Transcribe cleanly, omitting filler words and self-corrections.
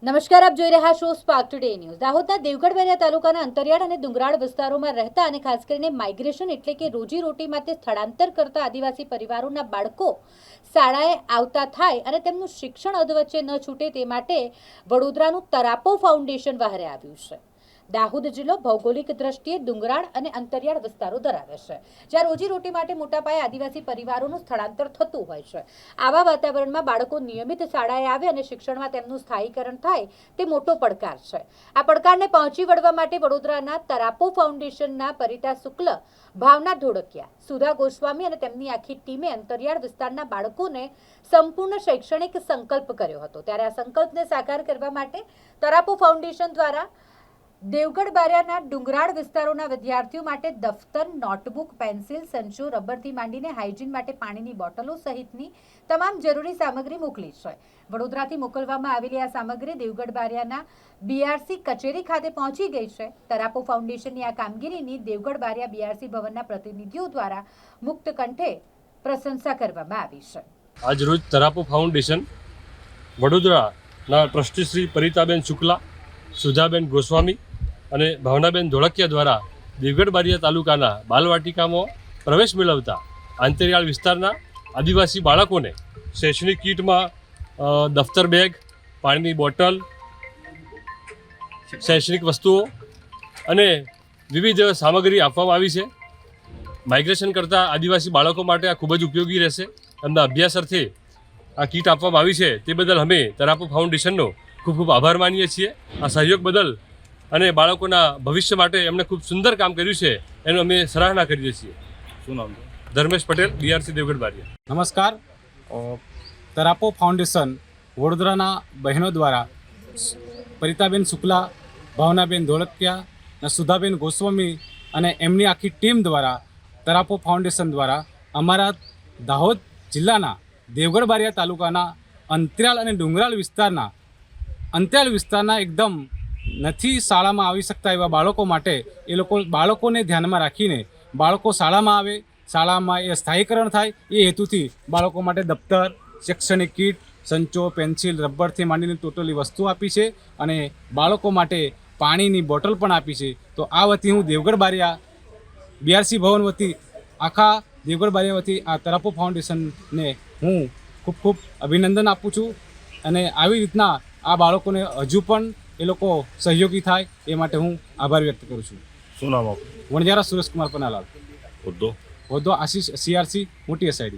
નમસ્કાર, આપ જોઈ રહ્યા છો સ્પાર્ક ટુડે ન્યૂઝ। દાહોદના દેવગઢ બારિયા તાલુકાના અંતરિયાળ અને ડુંગરાળ વિસ્તારોમાં રહેતા અને ખાસ કરીને માઇગ્રેશન એટલે કે રોજીરોટી માટે સ્થળાંતર કરતા આદિવાસી પરિવારોના બાળકો શાળાએ આવતા થાય અને તેમનું શિક્ષણ અધવચ્ચે ન છૂટે તે માટે વડોદરાનું તરાપો ફાઉન્ડેશન બહાર આવ્યું છે। દાહોદ જિલ્લો ભૌગોલિક દ્રષ્ટિએ ડુંગરાળ અને અંતરિયાળ વિસ્તારો ધરાવે છે, જ્યાં રોજીરોટી માટે મોટા પાયે આદિવાસી પરિવારોનું સ્થળાંતર થતું હોય છે। આવા વાતાવરણમાં બાળકો નિયમિત શાળાએ આવે અને શિક્ષણમાં તેમનું સ્થાયીકરણ થાય તે મોટો પડકાર છે। આ પડકારને પહોંચી વળવા માટે વડોદરાના તરાપો ફાઉન્ડેશનના પરિતા શુક્લ, ભાવના ધોળકિયા, સુધા ગોસ્વામી અને તેમની આખી ટીમે અંતરિયાળ વિસ્તારના બાળકોને સંપૂર્ણ શૈક્ષણિક સંકલ્પ કર્યો હતો। ત્યારે આ સંકલ્પને સાકાર કરવા માટે તરાપો ફાઉન્ડેશન દ્વારા દેવગઢ બારિયાના ડુંગરાળ વિસ્તારોના વિદ્યાર્થીઓ માટે દફતર, નોટબુક, પેન્સિલ, સંચો, રબરથી માંડીને હાઇજીન માટે પાણીની બોટલો સહિતની તમામ જરૂરી સામગ્રી મોકલી છે। વડોદરાથી મોકલવામાં આવેલી આ સામગ્રી દેવગઢ બારિયાના બીઆરસી કચેરી ખાતે પહોંચી ગઈ છે। તરાપો ફાઉન્ડેશનની આ કામગીરીની દેવગઢ બારિયા બીઆરસી ભવનના પ્રતિનિધિઓ દ્વારા મુક્ત કંઠે પ્રશંસા કરવામાં આવી છે। આજ રોજ તરાપો ફાઉન્ડેશન વડોદરાના ટ્રસ્ટી શ્રી પરિતાબેન શુક્લા, સુધાબેન ગોસ્વામી અને ભાવનાબેન ધોળકિયા દ્વારા દેવગઢ બારિયા તાલુકાના બાલવાટિકામાં પ્રવેશ મેળવતા આંતરિયાળ વિસ્તારના આદિવાસી બાળકોને શૈક્ષણિક કીટમાં દફતર બેગ, પાણીની બોટલ, શૈક્ષણિક વસ્તુઓ અને વિવિધ સામગ્રી આપવામાં આવી છે। માઇગ્રેશન કરતા આદિવાસી બાળકો માટે આ ખૂબ જ ઉપયોગી રહેશે। એમના અભ્યાસ અર્થે આ કીટ આપવામાં આવી છે, તે બદલ અમે તરાપો ફાઉન્ડેશનનો ખૂબ ખૂબ આભાર માનીએ છીએ। આ સહયોગ બદલ અને બાળકોના ભવિષ્ય માટે એમણે ખૂબ સુંદર કામ કર્યું છે, એનો અમે સરાહના કરીએ છીએ। શું નામ છે? ધર્મેશ પટેલ, બીઆરસી દેવગઢ બારિયા। નમસ્કાર। તરાપો ફાઉન્ડેશન વડોદરાના બહેનો દ્વારા પરિતાબેન શુક્લા, ભાવનાબેન ધોળકિયા અને સુધાબેન ગોસ્વામી અને એમની આખી ટીમ દ્વારા તરાપો ફાઉન્ડેશન દ્વારા અમારા દાહોદ જિલ્લાના દેવગઢ બારિયા તાલુકાના અંતરિયાળ અને ડુંગરાળ વિસ્તારના એકદમ નથી શાળામાં આવી શકતા એવા બાળકો માટે બાળકોને ધ્યાનમાં રાખીને બાળકો શાળામાં આવે, શાળામાં એ સ્થાયીકરણ થાય એ હેતુથી બાળકો માટે દફતર, શૈક્ષણિક કીટ, સંચો, પેન્સિલ, રબરથી માંડીને ટોટલી વસ્તુ આપી છે અને બાળકો માટે પાણીની બોટલ પણ આપી છે। તો આ વતી હું દેવગઢ બારિયા બીઆરસી ભવન વતી આખા દેવગઢ બારિયા વતી આ તરાપો ફાઉન્ડેશનને હું ખૂબ ખૂબ અભિનંદન આપું છું અને આવી રીતના આ બાળકોને હજુ પણ એ લોકો સહયોગી થાય એ માટે હું આભાર વ્યક્ત કરું છું। શું નામ આપનું? વણજારા સુરેશકુમાર પન્નાલાલ, હોદ્દો? હોદ્દો આશીષ, CRC, મોટી SID।